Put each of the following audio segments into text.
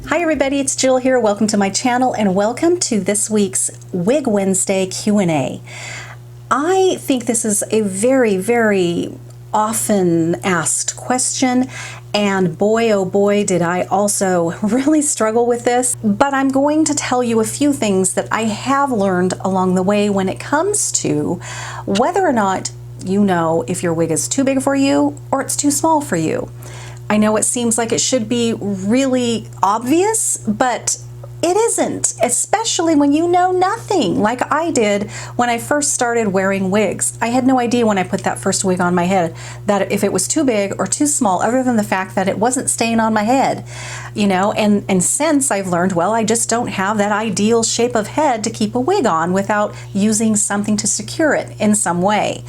Hi everybody, it's Jill here. Welcome to my channel and welcome to this week's Wig Wednesday Q&A. I think this is a very often asked question, and boy oh boy did I also really struggle with this, but I'm going to tell you a few things that I have learned along the way when it comes to whether or not you know if your wig is too big for you or it's too small for you. I know it seems like it should be really obvious, but it isn't, especially when you know nothing, like I did when I first started wearing wigs. I had no idea when I put that first wig on my head that if it was too big or too small, other than the fact that it wasn't staying on my head, you know, and since I've learned, well, I just don't have that ideal shape of head to keep a wig on without using something to secure it in some way.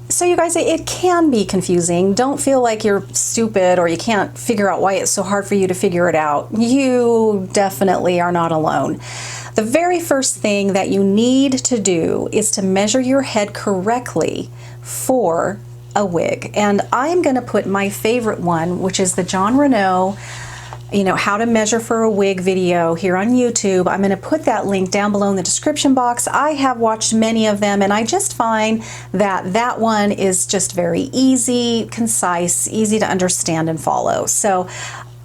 So you guys, it can be confusing. Don't feel like you're stupid or you can't figure out why it's so hard for you to figure it out. You definitely are not alone. The very first thing that you need to do is to measure your head correctly for a wig. And I'm going to put my favorite one, which is the John Renau, how to measure for a wig video here on YouTube. I'm going to put that link down below in the description box. I have watched many of them and I just find that that one is just very easy, concise, easy to understand and follow. So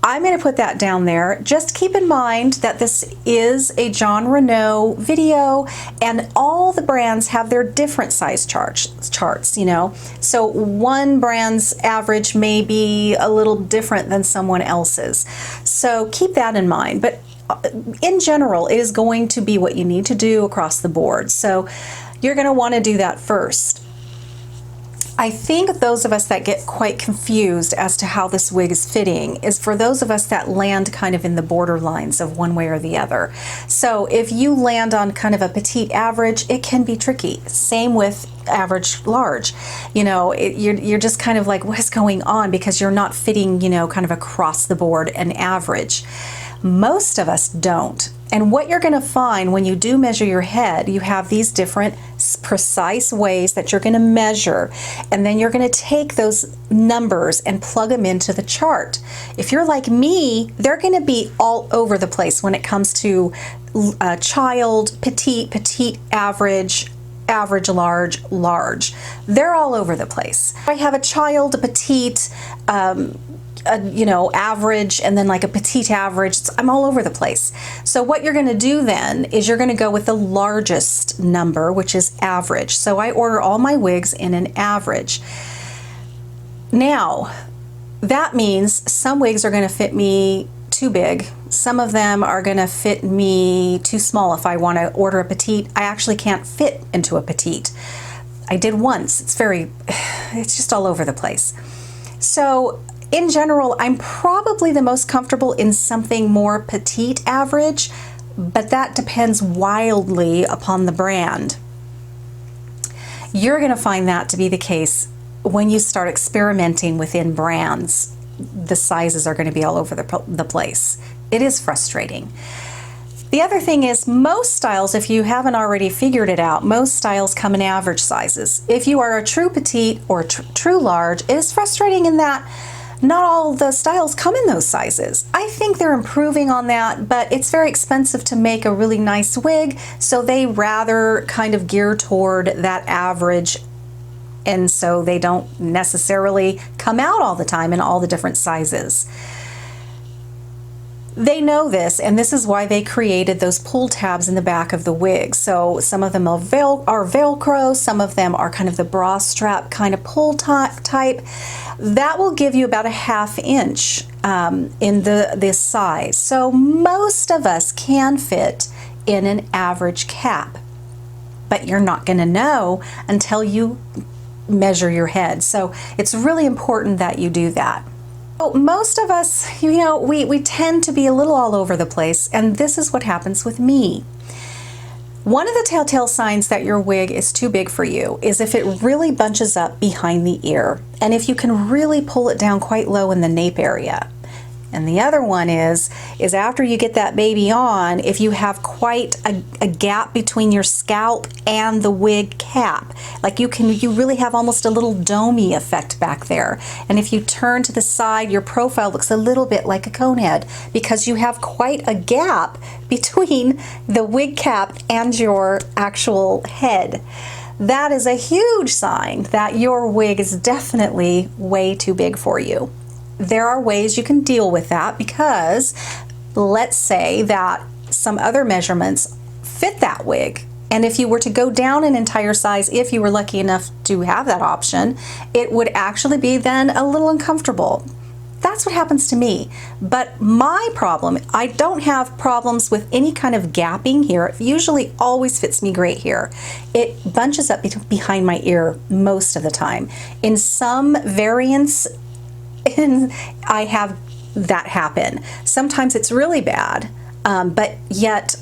I'm going to put that down there. Just keep in mind that this is a John Renau video and all the brands have their different size charts, you know. So one brand's average may be a little different than someone else's. So keep that in mind. But in general, it is going to be what you need to do across the board. So you're going to want to do that first. I think those of us that get quite confused as to how this wig is fitting is for those of us that land kind of in the borderlines of one way or the other. So if you land on kind of a petite average, it can be tricky. Same with average large. You know, you're just kind of like, what is going on? Because you're not fitting, kind of across the board an average. Most of us don't. And what you're going to find when you do measure your head, you have these different precise ways that you're going to measure, and then you're going to take those numbers and plug them into the chart. If you're like me, they're going to be all over the place when it comes to child, petite, average, large, large. They're all over the place. I have a child, a petite, average, and then like a petite average. I'm all over the place. So what you're going to do then is you're going to go with the largest number, which is average. So I order all my wigs in an average. Now, that means some wigs are going to fit me too big. Some of them are going to fit me too small. If I want to order a petite, I actually can't fit into a petite. I did once. It's just all over the place. So in general, I'm probably the most comfortable in something more petite average, but that depends wildly upon the brand. You're going to find that to be the case when you start experimenting within brands. The sizes are going to be all over the place. It is frustrating. The other thing is most styles, if you haven't already figured it out, most styles come in average sizes. If you are a true petite or a true large, it is frustrating in that not all the styles come in those sizes. I think they're improving on that, but it's very expensive to make a really nice wig, so they rather kind of gear toward that average, and so they don't necessarily come out all the time in all the different sizes. They know this, and this is why they created those pull tabs in the back of the wig. So some of them are Velcro, some of them are kind of the bra strap kind of pull type. That will give you about a ½ inch in this size. So most of us can fit in an average cap, but you're not going to know until you measure your head. So it's really important that you do that. Most of us, we tend to be a little all over the place, and this is what happens with me. One of the telltale signs that your wig is too big for you is if it really bunches up behind the ear, and if you can really pull it down quite low in the nape area. And the other one is after you get that baby on, if you have quite a gap between your scalp and the wig cap, like you really have almost a little domey effect back there. And if you turn to the side, your profile looks a little bit like a cone head because you have quite a gap between the wig cap and your actual head. That is a huge sign that your wig is definitely way too big for you. There are ways you can deal with that, because let's say that some other measurements fit that wig, and if you were to go down an entire size, if you were lucky enough to have that option, it would actually be then a little uncomfortable. That's what happens to me. But my problem, I don't have problems with any kind of gapping here. It usually always fits me great here. It bunches up behind my ear most of the time. In some variants, and I have that happen. Sometimes it's really bad, but yet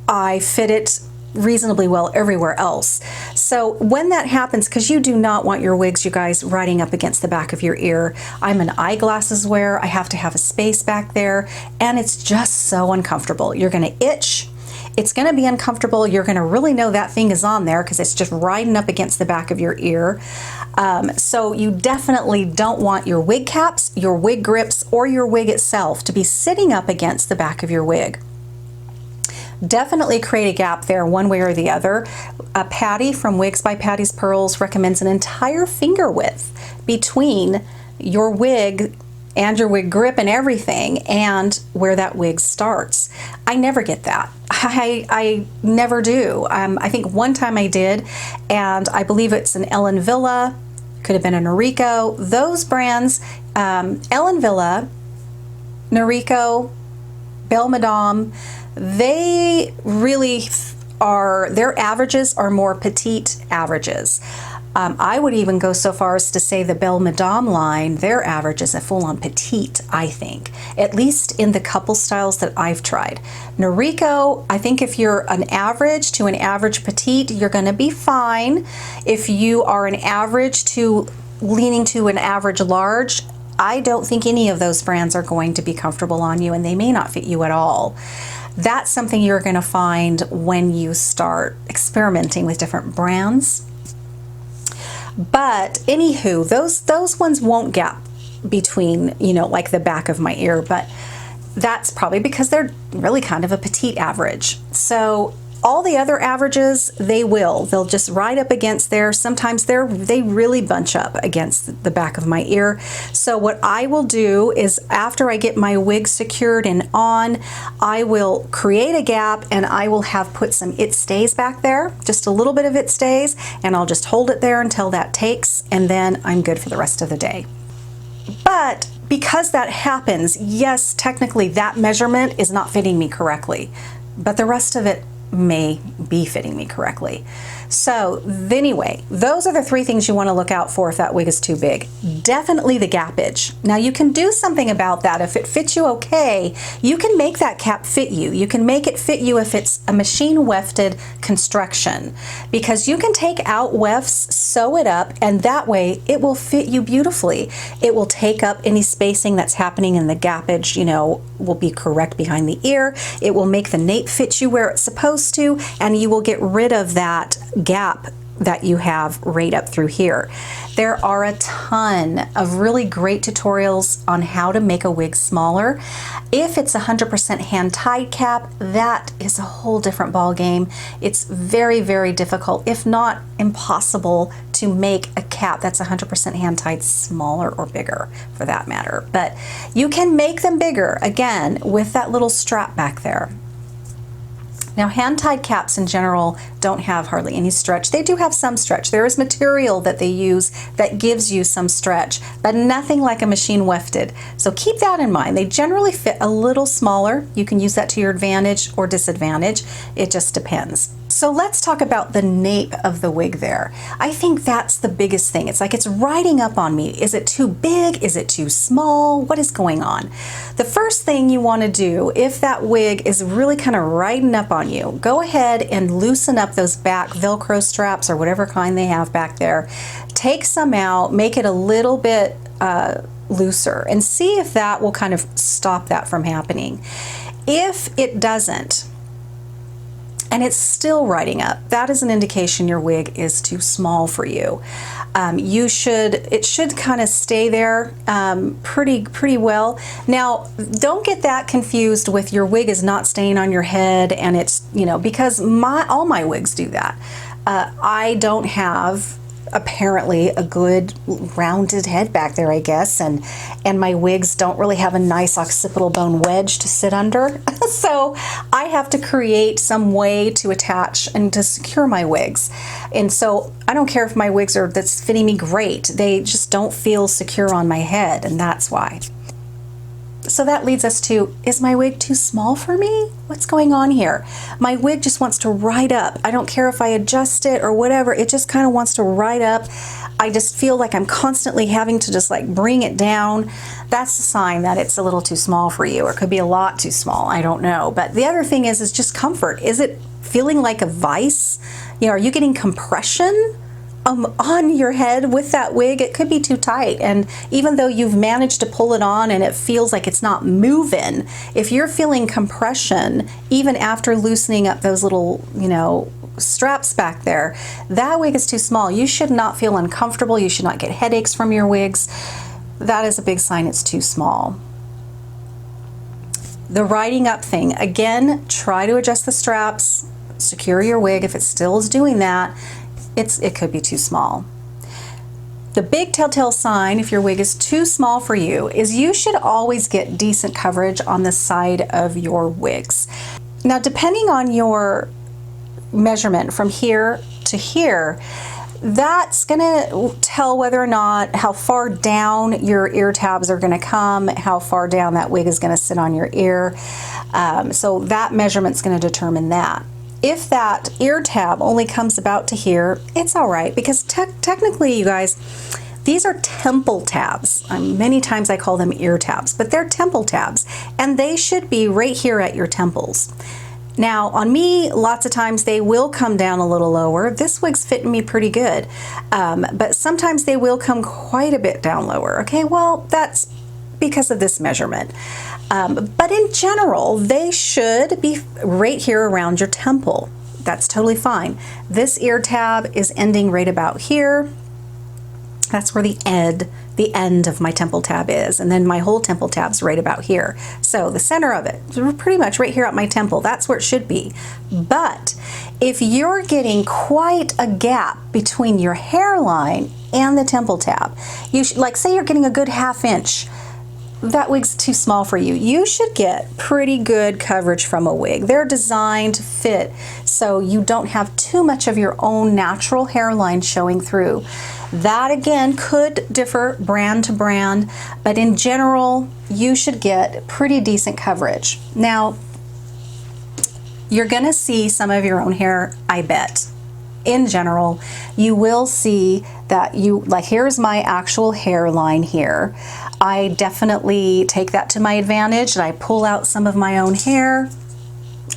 I fit it reasonably well everywhere else. So when that happens, because you do not want your wigs, you guys, riding up against the back of your ear. I'm an eyeglasses wearer. I have to have a space back there, and it's just so uncomfortable. You're going to itch. It's going to be uncomfortable. You're going to really know that thing is on there because it's just riding up against the back of your ear. So you definitely don't want your wig caps, your wig grips, or your wig itself to be sitting up against the back of your wig. Definitely create a gap there one way or the other. Patty from Wigs by Patty's Pearls recommends an entire finger width between your wig and your wig grip and everything and where that wig starts. I never get that. I never do. I think one time I did, and I believe it's an Ellen Villa, could have been a Noriko. Those brands, Ellen Villa, Noriko, Belle Madame, they really are, their averages are more petite averages. I would even go so far as to say the Belle Madame line, their average is a full-on petite, I think, at least in the couple styles that I've tried. Noriko, I think if you're an average to an average petite, you're going to be fine. If you are an average to leaning to an average large, I don't think any of those brands are going to be comfortable on you, and they may not fit you at all. That's something you're going to find when you start experimenting with different brands. But anywho, those ones won't gap between, you know, like the back of my ear, but that's probably because they're really kind of a petite average. So all the other averages, they'll just ride up against there. Sometimes they really bunch up against the back of my ear. So what I will do is, after I get my wig secured and on, I will create a gap, and I will have put some It Stays back there, just a little bit of It Stays, and I'll just hold it there until that takes, and then I'm good for the rest of the day. But because that happens, yes, technically that measurement is not fitting me correctly, but the rest of it may be fitting me correctly. So anyway, those are the three things you want to look out for if that wig is too big. Definitely the gappage. Now you can do something about that. If it fits you okay, you can make that cap fit you. You can make it fit you if it's a machine wefted construction, because you can take out wefts, sew it up, and that way it will fit you beautifully. It will take up any spacing that's happening in the gappage, you know, will be correct behind the ear. It will make the nape fit you where it's supposed to, and you will get rid of that gap that you have right up through here. There are a ton of really great tutorials on how to make a wig smaller. If it's 100% hand-tied cap, that is a whole different ball game. It's very, very difficult, if not impossible, to make a cap that's 100% hand-tied smaller or bigger, for that matter. But you can make them bigger, again, with that little strap back there. Now, hand-tied caps in general don't have hardly any stretch. They do have some stretch. There is material that they use that gives you some stretch, but nothing like a machine wefted. So keep that in mind. They generally fit a little smaller. You can use that to your advantage or disadvantage. It just depends. So let's talk about the nape of the wig there. I think that's the biggest thing. It's like it's riding up on me. Is it too big? Is it too small? What is going on? The first thing you want to do, if that wig is really kind of riding up on you, go ahead and loosen up those back Velcro straps or whatever kind they have back there. Take some out, make it a little bit looser and see if that will kind of stop that from happening. If it doesn't, and it's still riding up, that is an indication your wig is too small for you. It should kind of stay there pretty well. Now, don't get that confused with your wig is not staying on your head, and it's, you know, because all my wigs do that. I don't have apparently a good rounded head back there, I guess, and my wigs don't really have a nice occipital bone wedge to sit under. So I have to create some way to attach and to secure my wigs. And so I don't care if my wigs that's fitting me great, they just don't feel secure on my head, and that's why. So that leads us to, is my wig too small for me? What's going on here? My wig just wants to ride up. I don't care if I adjust it or whatever, it just kind of wants to ride up. I just feel like I'm constantly having to just like bring it down. That's a sign that it's a little too small for you, or it could be a lot too small, I don't know. But the other thing is just comfort. Is it feeling like a vice? You know, are you getting compression on your head with that wig? It could be too tight, and even though you've managed to pull it on and it feels like it's not moving, if you're feeling compression even after loosening up those little, you know, straps back there, that wig is too small. You should not feel uncomfortable. You should not get headaches from your wigs. That is a big sign it's too small. The riding up thing, again, try to adjust the straps, secure your wig. If it still is doing that, it could be too small. The big telltale sign if your wig is too small for you is you should always get decent coverage on the side of your wigs. Now, depending on your measurement from here to here, that's gonna tell whether or not how far down your ear tabs are gonna come, how far down that wig is gonna sit on your ear. So that measurement's gonna determine that. If that ear tab only comes about to here, it's all right, because technically, you guys, these are temple tabs. Many times I call them ear tabs, but they're temple tabs, and they should be right here at your temples. Now, on me, lots of times they will come down a little lower. This wig's fitting me pretty good, but sometimes they will come quite a bit down lower. Okay, well, that's because of this measurement. But in general, they should be right here around your temple. That's totally fine. This ear tab is ending right about here. That's where the end of my temple tab is, and then my whole temple tab's right about here. So the center of it, pretty much right here at my temple, that's where it should be. But if you're getting quite a gap between your hairline and the temple tab, like say you're getting a good ½ inch, that wig's too small for you. You should get pretty good coverage from a wig. They're designed to fit so you don't have too much of your own natural hairline showing through. That again could differ brand to brand, but in general, you should get pretty decent coverage. Now, you're gonna see some of your own hair, I bet. In general, you will see that here's my actual hairline here. I definitely take that to my advantage, and I pull out some of my own hair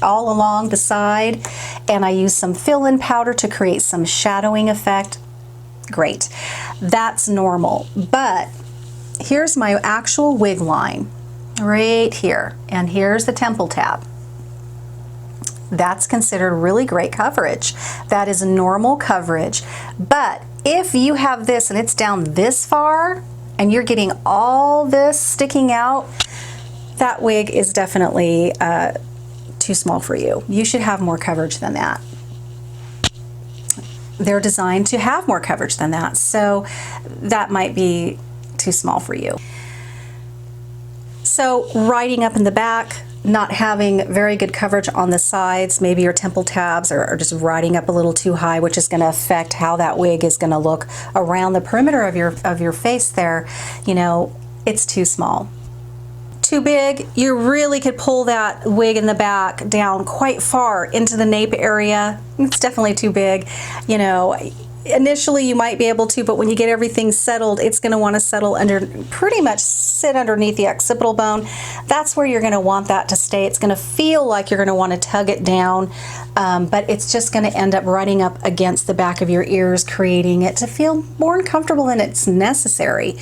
all along the side, and I use some fill-in powder to create some shadowing effect. Great. That's normal. But here's my actual wig line right here, and here's the temple tab. That's considered really great coverage. That is normal coverage. But if you have this and it's down this far and you're getting all this sticking out, that wig is definitely too small for you. You should have more coverage than that. They're designed to have more coverage than that, so that might be too small for you. So riding up in the back, not having very good coverage on the sides, maybe your temple tabs are just riding up a little too high, which is going to affect how that wig is going to look around the perimeter of your face there. You know, it's too small. Too big, you really could pull that wig in the back down quite far into the nape area. It's definitely too big. You know, initially you might be able to, but when you get everything settled, it's going to want to settle under, pretty much sit underneath the occipital bone. That's where you're going to want that to stay. It's going to feel like you're going to want to tug it down, but it's just going to end up running up against the back of your ears, creating it to feel more uncomfortable than it's necessary.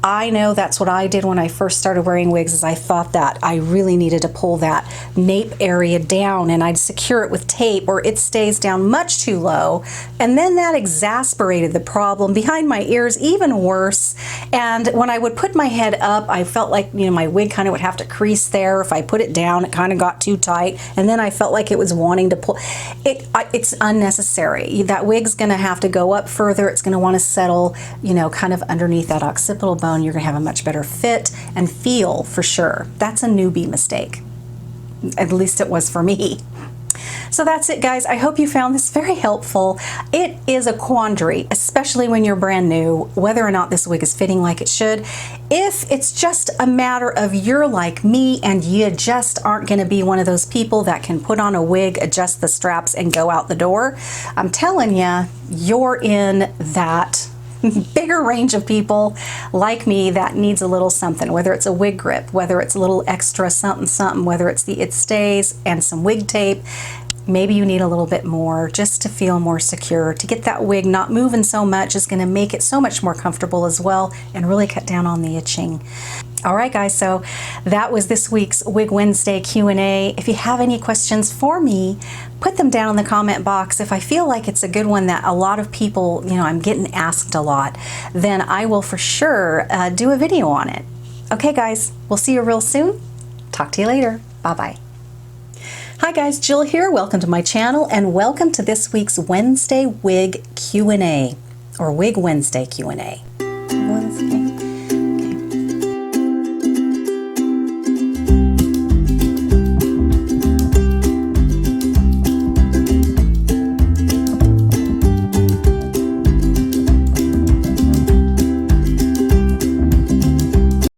I know that's what I did when I first started wearing wigs, is I thought that I really needed to pull that nape area down, and I'd secure it with tape or it stays down much too low, and then that exasperated the problem behind my ears even worse. And when I would put my head up, I felt like, you know, my wig kind of would have to crease there. If I put it down, it kind of got too tight, and then I felt like it was wanting to pull. It's unnecessary. That wig's going to have to go up further. It's going to want to settle, you know, kind of underneath that occipital bone. You're going to have a much better fit and feel, for sure. That's a newbie mistake. At least it was for me. So that's it, guys. I hope you found this very helpful. It is a quandary, especially when you're brand new, whether or not this wig is fitting like it should. If it's just a matter of you're like me and you just aren't going to be one of those people that can put on a wig, adjust the straps, and go out the door, I'm telling you, you're in that bigger range of people like me that needs a little something, whether it's a wig grip, whether it's a little extra something something, whether it's the It Stays and some wig tape. Maybe you need a little bit more just to feel more secure. To get that wig not moving so much is going to make it so much more comfortable as well, and really cut down on the itching. All right, guys, so that was this week's Wig Wednesday Q&A. If you have any questions for me, put them down in the comment box. If I feel like it's a good one that a lot of people, you know, I'm getting asked a lot, then I will for sure do a video on it. Okay, guys, we'll see you real soon. Talk to you later. Bye-bye. Hi guys, Jill here. Welcome to my channel and welcome to this week's Wednesday Wig Q&A, or Wig Wednesday Q&A.